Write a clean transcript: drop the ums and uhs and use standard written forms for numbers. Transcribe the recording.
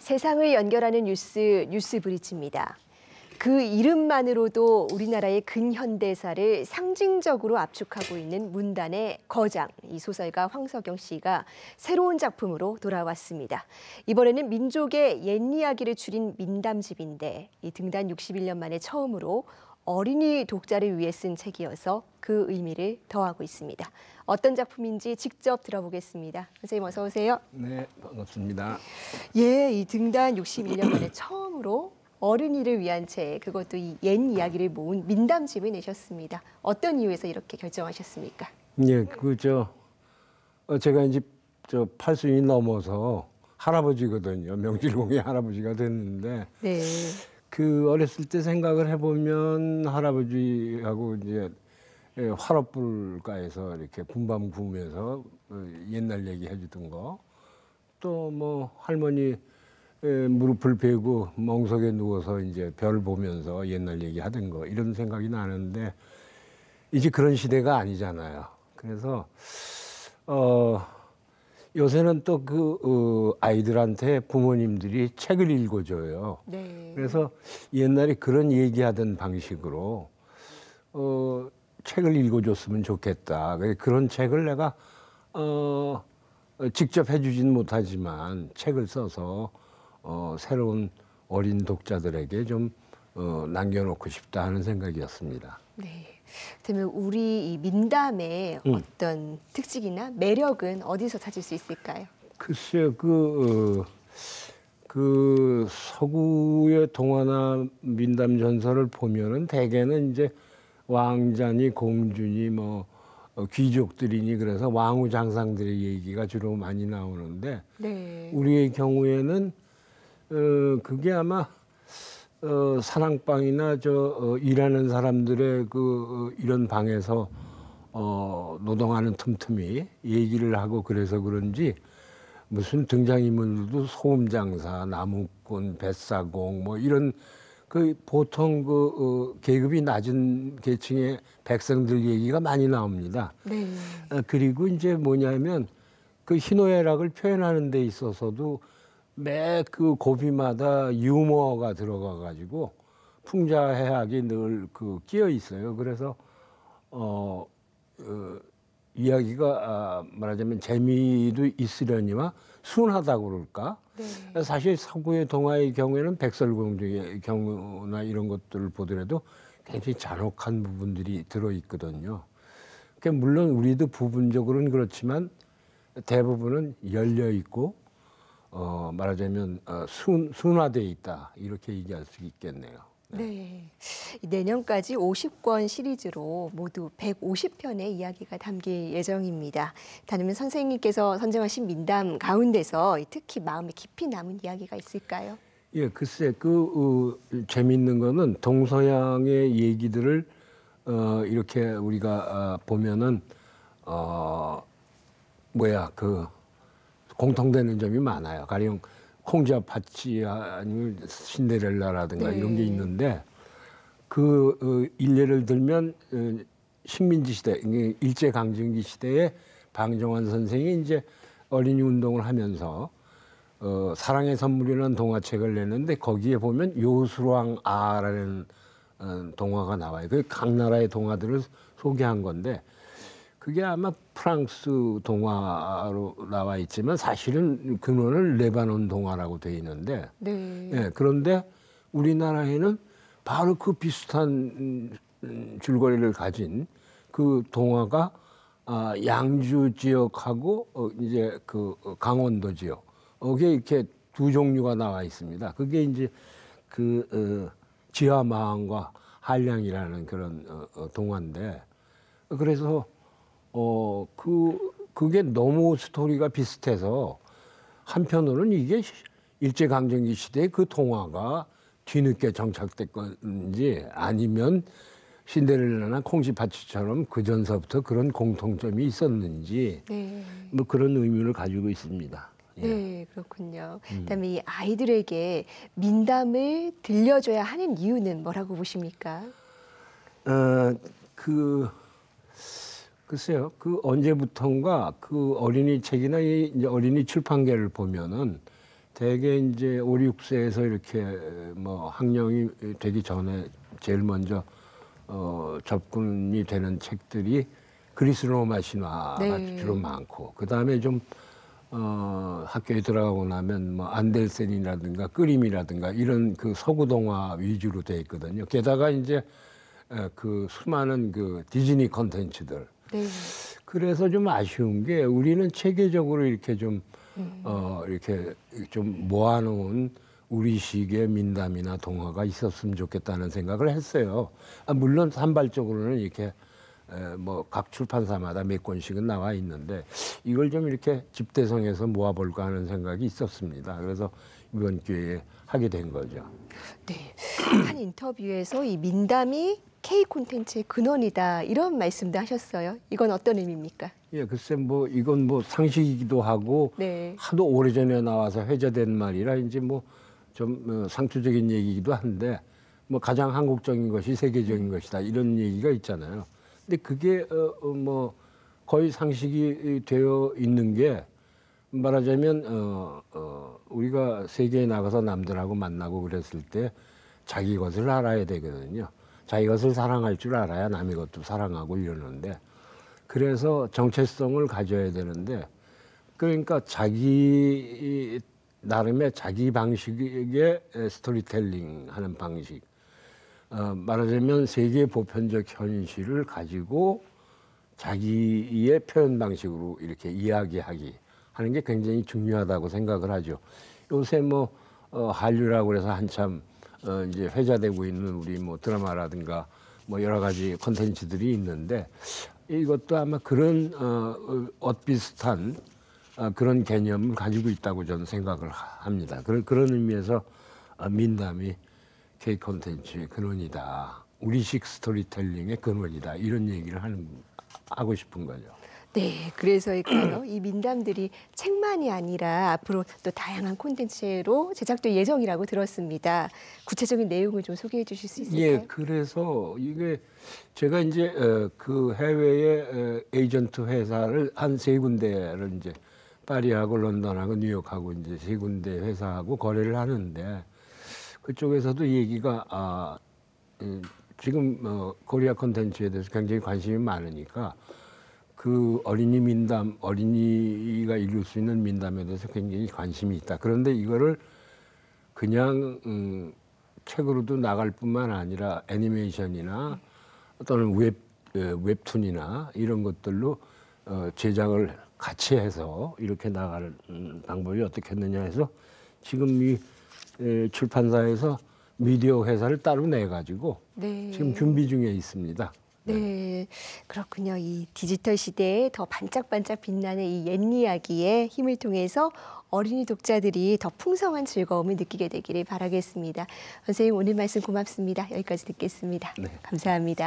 세상을 연결하는 뉴스 브릿지입니다. 그 이름만으로도 우리나라의 근현대사를 상징적으로 압축하고 있는 문단의 거장, 이 소설가 황석영 씨가 새로운 작품으로 돌아왔습니다. 이번에는 민족의 옛 이야기를 줄인 민담집인데 이 등단 61년 만에 처음으로 어린이 독자를 위해 쓴 책이어서 그 의미를 더하고 있습니다. 어떤 작품인지 직접 들어보겠습니다. 선생님 어서 오세요. 네, 반갑습니다. 예, 이 등단 61년 만에 처음으로 어린이를 위한 책, 그것도 이 옛 이야기를 모은 민담집을 내셨습니다. 어떤 이유에서 이렇게 결정하셨습니까? 예, 제가 이제 80이 넘어서 할아버지거든요. 명실공히 할아버지가 됐는데. 네. 그 어렸을 때 생각을 해보면 할아버지하고 이제 화롯불가에서 이렇게 군밤 구우면서 옛날 얘기 해주던 거, 또 뭐 할머니 무릎을 베고 멍석에 누워서 이제 별 보면서 옛날 얘기 하던 거, 이런 생각이 나는데 이제 그런 시대가 아니잖아요. 그래서 요새는 또 아이들한테 부모님들이 책을 읽어줘요. 네. 그래서 옛날에 그런 얘기하던 방식으로 책을 읽어줬으면 좋겠다. 그런 책을 내가 직접 해주진 못하지만 책을 써서 새로운 어린 독자들에게 좀 남겨놓고 싶다 하는 생각이었습니다. 네. 그러면 우리 이 민담의 어떤 특징이나 매력은 어디서 찾을 수 있을까요? 글쎄요, 그 서구의 동화나 민담 전설을 보면은 대개는 이제 왕자니 공주니 뭐 귀족들이니 그래서 왕후장상들의 얘기가 주로 많이 나오는데, 네. 우리의 경우에는 그게 아마 사랑방이나 일하는 사람들의 이런 방에서 노동하는 틈틈이 얘기를 하고 그래서 그런지 무슨 등장인물도 소음장사, 나무꾼, 뱃사공 뭐 이런 보통 계급이 낮은 계층의 백성들 얘기가 많이 나옵니다. 네. 그리고 이제 뭐냐면 그 희노애락을 표현하는 데 있어서도 매 고비마다 유머가 들어가 가지고 풍자해악이 늘 끼어 있어요. 그래서 이야기가 말하자면 재미도 있으려니와 순하다고 그럴까? 네. 사실 서구의 동화의 경우에는 백설공주의 경우나 이런 것들을 보더라도 굉장히 잔혹한 부분들이 들어 있거든요. 그러니까 물론 우리도 부분적으로는 그렇지만 대부분은 열려 있고 말하자면 순화되어 있다, 이렇게 얘기할 수 있겠네요. 네. 내년까지 50권 시리즈로 모두 150편의 이야기가 담길 예정입니다. 다니면 선생님께서 선정하신 민담 가운데서 특히 마음에 깊이 남은 이야기가 있을까요? 예, 글쎄 재미있는 거는 동서양의 얘기들을 이렇게 우리가 보면은 공통되는 점이 많아요. 가령 콩쥐와 팥쥐 아니면 신데렐라라든가 네. 이런 게 있는데 일례를 들면 식민지 시대, 일제강점기 시대에 방정환 선생이 이제 어린이 운동을 하면서 사랑의 선물이라는 동화책을 내는데 거기에 보면 요술왕 아라는 동화가 나와요. 그 각 나라의 동화들을 소개한 건데 그게 아마 프랑스 동화로 나와 있지만 사실은 근원은 레바논 동화라고 돼 있는데, 네. 예, 그런데 우리나라에는 바로 그 비슷한 줄거리를 가진 그 동화가 양주 지역하고 이제 강원도 지역 거기에 이렇게 두 종류가 나와 있습니다. 그게 이제 지화마왕과 한량이라는 그런 동화인데, 그래서 그게 너무 스토리가 비슷해서 한편으로는 이게 일제강점기 시대에 그 동화가 뒤늦게 정착된 건지 아니면 신데렐라나 콩쥐팥쥐처럼 그 전서부터 그런 공통점이 있었는지, 네. 뭐 그런 의미를 가지고 있습니다. 예. 네, 그렇군요. 그다음에 이 아이들에게 민담을 들려줘야 하는 이유는 뭐라고 보십니까? 글쎄요, 언제부턴가 어린이 책이나 이제 어린이 출판계를 보면은 대개 이제 5, 6세에서 이렇게 뭐 학령이 되기 전에 제일 먼저 접근이 되는 책들이 그리스 로마 신화가 네. 주로 많고, 그 다음에 좀 학교에 들어가고 나면 뭐 안델센이라든가 끄림이라든가 이런 그 서구 동화 위주로 돼 있거든요. 게다가 이제 그 수많은 그 디즈니 콘텐츠들. 네. 그래서 좀 아쉬운 게 우리는 체계적으로 이렇게 좀 이렇게 좀 모아놓은 우리식의 민담이나 동화가 있었으면 좋겠다는 생각을 했어요. 물론 산발적으로는 이렇게 뭐 각 출판사마다 몇 권씩은 나와 있는데 이걸 좀 이렇게 집대성해서 모아볼까 하는 생각이 있었습니다. 그래서 이번 기회에 하게 된 거죠. 네. 한 인터뷰에서 이 민담이 K 콘텐츠의 근원이다 이런 말씀도 하셨어요. 이건 어떤 의미입니까? 예, 글쎄 뭐 이건 뭐 상식이기도 하고 네. 하도 오래전에 나와서 회자된 말이라 이제 뭐 좀 상투적인 얘기이기도 한데 뭐 가장 한국적인 것이 세계적인 것이다 이런 얘기가 있잖아요. 근데 그게 뭐 거의 상식이 되어 있는 게 말하자면 우리가 세계에 나가서 남들하고 만나고 그랬을 때 자기 것을 알아야 되거든요. 자기 것을 사랑할 줄 알아야 남의 것도 사랑하고 이러는데 그래서 정체성을 가져야 되는데 그러니까 자기 나름의 자기 방식의 스토리텔링 하는 방식 말하자면 세계 보편적 현실을 가지고 자기의 표현 방식으로 이렇게 이야기하기 하는 게 굉장히 중요하다고 생각을 하죠. 요새 뭐 한류라고 그래서 한참 이제 회자되고 있는 우리 뭐 드라마라든가 뭐 여러 가지 콘텐츠들이 있는데 이것도 아마 그런 비슷한 그런 개념을 가지고 있다고 저는 생각을 합니다. 그런 의미에서 민담이 K 콘텐츠의 근원이다. 우리식 스토리텔링의 근원이다. 이런 얘기를 하고 싶은 거죠. 네, 그래서일까요? 이 민담들이 책만이 아니라 앞으로 또 다양한 콘텐츠로 제작될 예정이라고 들었습니다. 구체적인 내용을 좀 소개해 주실 수 있을까요? 예, 그래서 이게 제가 이제 그 해외의 에이전트 회사를 한 3군데를 이제 파리하고 런던하고 뉴욕하고 이제 3군데 회사하고 거래를 하는데 그쪽에서도 얘기가 지금 코리아 콘텐츠에 대해서 굉장히 관심이 많으니까 그 어린이 민담, 어린이가 읽을 수 있는 민담에 대해서 굉장히 관심이 있다. 그런데 이거를 그냥 책으로도 나갈 뿐만 아니라 애니메이션이나 또는 웹툰이나 이런 것들로 제작을 같이 해서 이렇게 나갈 방법이 어떻겠느냐 해서 지금 이 출판사에서 미디어 회사를 따로 내가지고 네. 지금 준비 중에 있습니다. 네, 그렇군요. 이 디지털 시대에 더 반짝반짝 빛나는 이 옛 이야기의 힘을 통해서 어린이 독자들이 더 풍성한 즐거움을 느끼게 되기를 바라겠습니다. 선생님 오늘 말씀 고맙습니다. 여기까지 듣겠습니다. 네. 감사합니다.